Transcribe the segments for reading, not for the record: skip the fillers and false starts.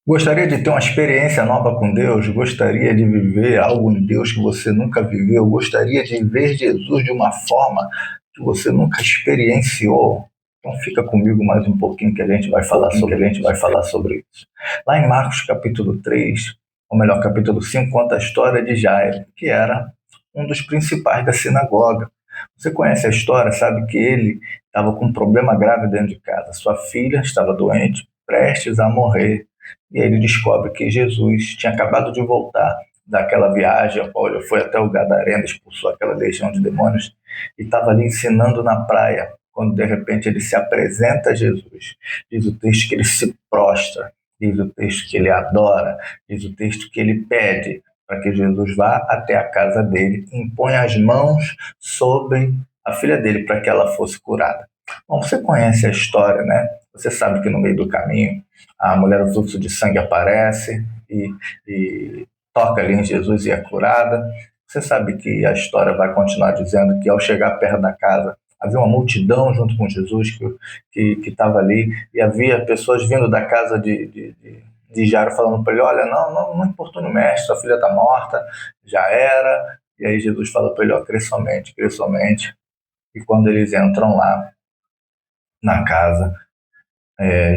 Gostaria de ter uma experiência nova com Deus? Gostaria de viver algo em Deus que você nunca viveu? Gostaria de ver Jesus de uma forma que você nunca experienciou? Então fica comigo mais um pouquinho que a gente vai falar sobre isso. Lá em Marcos capítulo 3, ou melhor, capítulo 5, conta a história de Jairo, que era um dos principais da sinagoga. Você conhece a história, sabe que ele estava com um problema grave dentro de casa. Sua filha estava doente, prestes a morrer. E aí ele descobre que Jesus tinha acabado de voltar daquela viagem, a qual ele foi até o Gadareno, expulsou aquela legião de demônios, e estava ali ensinando na praia, quando de repente ele se apresenta a Jesus. Diz o texto que ele se prostra, diz o texto que ele adora, diz o texto que ele pede para que Jesus vá até a casa dele e impõe as mãos sobre a filha dele para que ela fosse curada. Bom, você conhece a história, né? Você sabe que no meio do caminho a mulher do fluxo de sangue aparece e toca ali em Jesus e é curada. Você sabe que a história vai continuar dizendo que ao chegar perto da casa havia uma multidão junto com Jesus que estava ali e havia pessoas vindo da casa de Jairo falando para ele, olha, não importune o mestre, sua filha está morta, já era. E aí Jesus fala para ele, ó, crê somente. E quando eles entram lá na casa,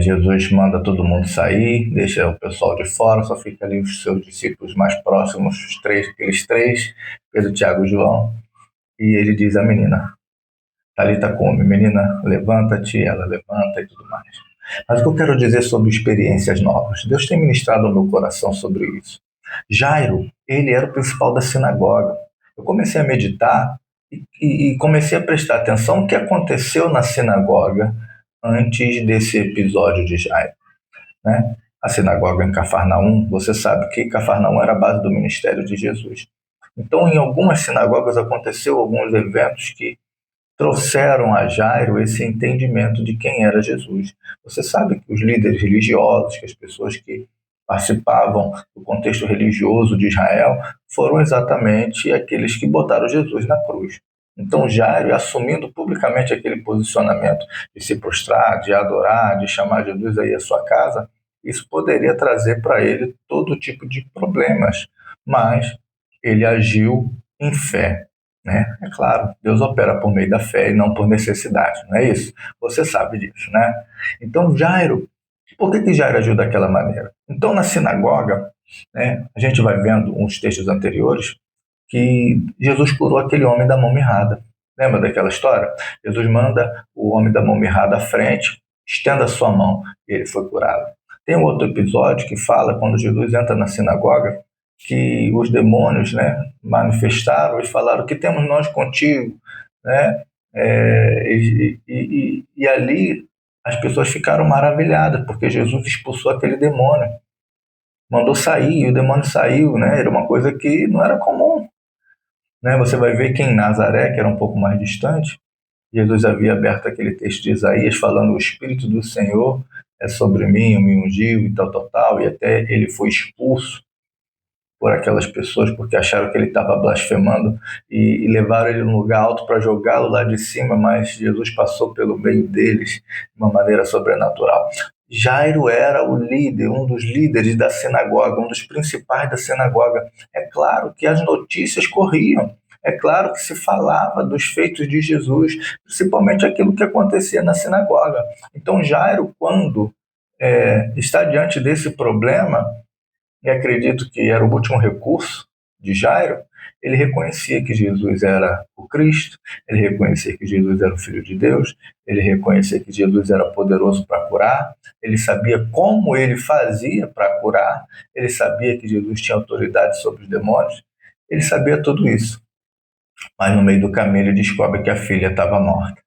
Jesus manda todo mundo sair, deixa o pessoal de fora, só fica ali os seus discípulos mais próximos, aqueles três, Pedro, Tiago e João, e ele diz à menina, Talita come, menina, levanta-te, ela levanta e tudo mais. Mas o que eu quero dizer sobre experiências novas? Deus tem ministrado ao meu coração sobre isso. Jairo, ele era o principal da sinagoga. Eu comecei a meditar e comecei a prestar atenção no que aconteceu na sinagoga antes desse episódio de Jairo, né? A sinagoga em Cafarnaum, você sabe que Cafarnaum era a base do ministério de Jesus. Então, em algumas sinagogas aconteceu alguns eventos que trouxeram a Jairo esse entendimento de quem era Jesus. Você sabe que os líderes religiosos, que as pessoas que participavam do contexto religioso de Israel, foram exatamente aqueles que botaram Jesus na cruz. Então, Jairo, assumindo publicamente aquele posicionamento de se prostrar, de adorar, de chamar Jesus aí à sua casa, isso poderia trazer para ele todo tipo de problemas, mas ele agiu em fé, né? É claro, Deus opera por meio da fé e não por necessidade, não é isso? Você sabe disso, né? Então, Jairo, por que Jairo agiu daquela maneira? Então, na sinagoga, né, a gente vai vendo uns textos anteriores que Jesus curou aquele homem da mão mirrada. Lembra daquela história? Jesus manda o homem da mão mirrada à frente, estenda a sua mão e ele foi curado. Tem um outro episódio que fala quando Jesus entra na sinagoga que os demônios, né, manifestaram e falaram: "Que temos nós contigo?", né? E ali as pessoas ficaram maravilhadas porque Jesus expulsou aquele demônio, mandou sair e o demônio saiu, né? Era uma coisa que não era comum, né? Você vai ver que em Nazaré, que era um pouco mais distante, Jesus havia aberto aquele texto de Isaías falando: "O Espírito do Senhor é sobre mim, me ungiu e tal, tal, tal", e até ele foi expulso por aquelas pessoas porque acharam que ele estava blasfemando e levaram ele num lugar alto para jogá-lo lá de cima, mas Jesus passou pelo meio deles de uma maneira sobrenatural. Jairo era o líder, um dos líderes da sinagoga, um dos principais da sinagoga. É claro que as notícias corriam, é claro que se falava dos feitos de Jesus, principalmente aquilo que acontecia na sinagoga. Então, Jairo, quando está diante desse problema, e acredito que era o último recurso de Jairo, ele reconhecia que Jesus era o Cristo, ele reconhecia que Jesus era o Filho de Deus, ele reconhecia que Jesus era poderoso para curar, ele sabia como ele fazia para curar, ele sabia que Jesus tinha autoridade sobre os demônios, ele sabia tudo isso. Mas no meio do caminho ele descobre que a filha estava morta.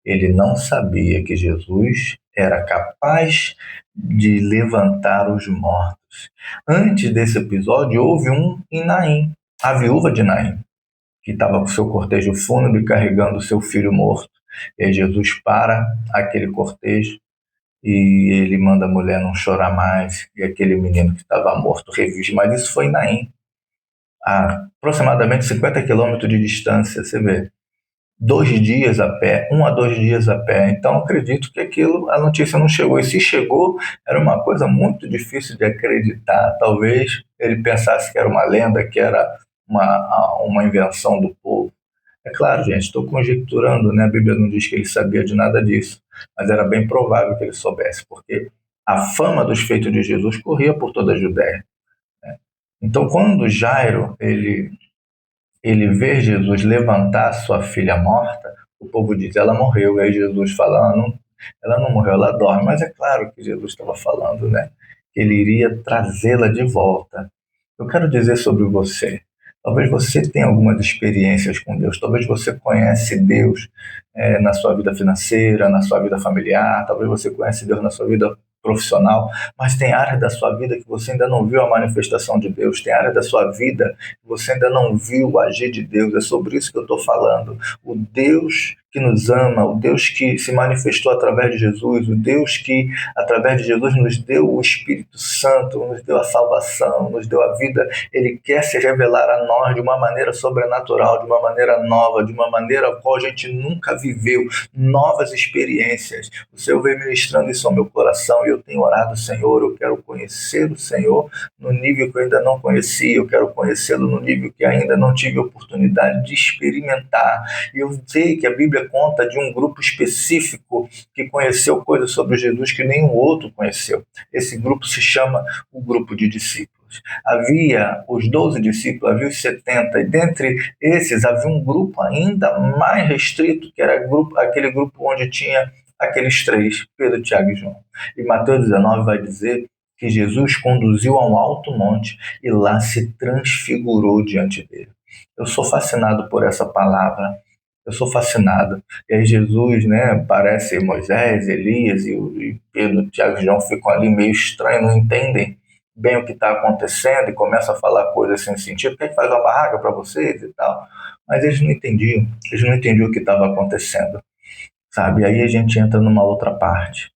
Ele não sabia que Jesus era capaz de levantar os mortos. Antes desse episódio, houve um em Naim, a viúva de Naim, que estava com seu cortejo fúnebre carregando seu filho morto. E aí Jesus para aquele cortejo e ele manda a mulher não chorar mais, e aquele menino que estava morto revive. Mas isso foi em Naim, a aproximadamente 50 quilômetros de distância, você vê. 2 dias a pé, 1 a 2 dias a pé. Então, acredito que a notícia não chegou. E se chegou, era uma coisa muito difícil de acreditar. Talvez ele pensasse que era uma lenda, que era uma invenção do povo. É claro, gente, estou conjecturando, né? A Bíblia não diz que ele sabia de nada disso, mas era bem provável que ele soubesse, porque a fama dos feitos de Jesus corria por toda a Judéia. Então, quando Jairo ele vê Jesus levantar sua filha morta, o povo diz, ela morreu. E aí Jesus fala, não, ela não morreu, ela dorme. Mas é claro que Jesus estava falando, né? Que ele iria trazê-la de volta. Eu quero dizer sobre você. Talvez você tenha algumas experiências com Deus. Talvez você conhece Deus na sua vida financeira, na sua vida familiar. Talvez você conhece Deus na sua vida profissional. Mas tem área da sua vida que você ainda não viu a manifestação de Deus. Tem área da sua vida que você ainda não viu o agir de Deus. É sobre isso que eu estou falando. O Deus que nos ama, o Deus que se manifestou através de Jesus, o Deus que, através de Jesus, nos deu o Espírito Santo, nos deu a salvação, nos deu a vida. Ele quer se revelar a nós de uma maneira sobrenatural, de uma maneira nova, de uma maneira a qual a gente nunca viveu, novas experiências. O Senhor vem ministrando isso ao meu coração e eu tenho orado, Senhor, eu quero conhecer o Senhor no nível que eu ainda não conhecia, eu quero conhecê-lo no nível que ainda não tive oportunidade de experimentar. E eu sei que a Bíblia conta de um grupo específico que conheceu coisas sobre Jesus que nenhum outro conheceu. Esse grupo se chama o grupo de discípulos. Havia os 12 discípulos, havia os 70, e dentre esses havia um grupo ainda mais restrito, que era aquele grupo onde tinha aqueles três, Pedro, Tiago e João. E Mateus 19 vai dizer que Jesus conduziu a um alto monte e lá se transfigurou diante dele. Eu sou fascinado por essa palavra. Eu sou fascinado. E aí Jesus, né, parece Moisés, Elias e Pedro, Tiago e João ficam ali meio estranhos, não entendem bem o que está acontecendo e começam a falar coisas sem sentido. Quer que faz uma barraca para vocês e tal? Mas eles não entendiam o que estava acontecendo, sabe? E aí a gente entra numa outra parte.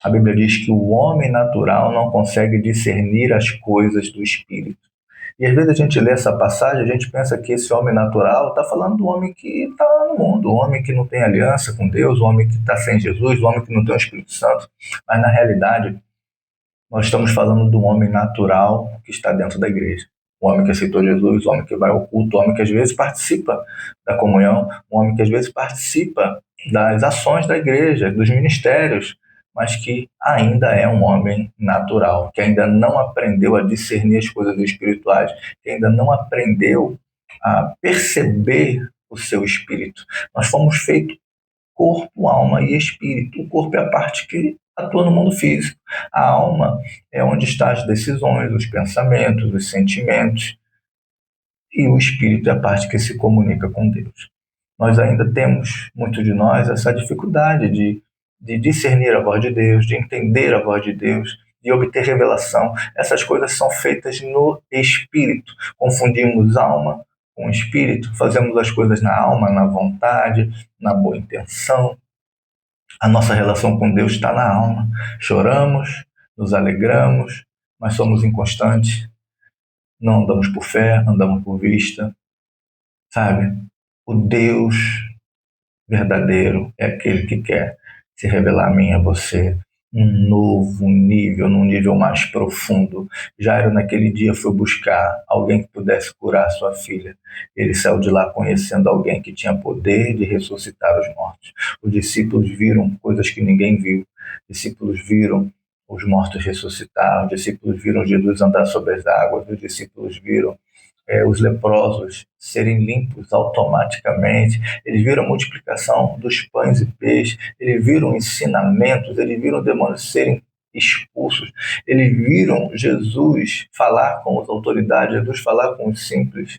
A Bíblia diz que o homem natural não consegue discernir as coisas do Espírito. E às vezes a gente lê essa passagem, a gente pensa que esse homem natural está falando do homem que está no mundo, o homem que não tem aliança com Deus, o homem que está sem Jesus, o homem que não tem o Espírito Santo. Mas na realidade, nós estamos falando do homem natural que está dentro da igreja. O homem que aceitou Jesus, o homem que vai ao culto, o homem que às vezes participa da comunhão, o homem que às vezes participa das ações da igreja, dos ministérios, mas que ainda é um homem natural, que ainda não aprendeu a discernir as coisas espirituais, que ainda não aprendeu a perceber o seu espírito. Nós fomos feitos corpo, alma e espírito. O corpo é a parte que atua no mundo físico. A alma é onde estão as decisões, os pensamentos, os sentimentos. E o espírito é a parte que se comunica com Deus. Nós ainda temos, muitos de nós, essa dificuldade de discernir a voz de Deus, de entender a voz de Deus, de obter revelação. Essas coisas são feitas no espírito. Confundimos alma com espírito, fazemos as coisas na alma, na vontade, na boa intenção. A nossa relação com Deus está na alma. Choramos, nos alegramos, mas somos inconstantes. Não andamos por fé, andamos por vista. Sabe? O Deus verdadeiro é aquele que quer se revelar a mim e a você num novo nível, num nível mais profundo. Jairo naquele dia foi buscar alguém que pudesse curar sua filha. Ele saiu de lá conhecendo alguém que tinha poder de ressuscitar os mortos. Os discípulos viram coisas que ninguém viu. Os discípulos viram os mortos ressuscitar, os discípulos viram Jesus andar sobre as águas, os discípulos viram os leprosos serem limpos automaticamente, eles viram a multiplicação dos pães e peixes, eles viram ensinamentos, eles viram demônios serem expulsos, eles viram Jesus falar com as autoridades, Jesus falar com os simples.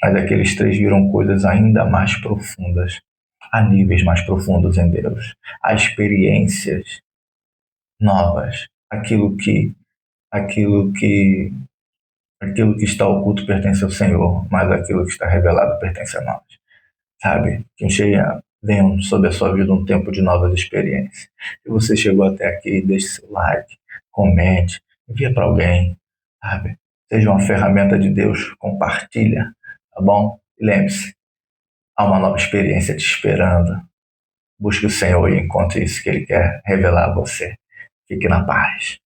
Mas aqueles três viram coisas ainda mais profundas, a níveis mais profundos em Deus, a experiências novas, aquilo que aquilo que está oculto pertence ao Senhor, mas aquilo que está revelado pertence a nós. Sabe? Que venham sobre a sua vida um tempo de novas experiências. Se você chegou até aqui, deixe seu like, comente, envia para alguém, sabe? Seja uma ferramenta de Deus, compartilha, tá bom? E lembre-se, Há uma nova experiência te esperando. Busque o Senhor e encontre isso que Ele quer revelar a você. Fique na paz.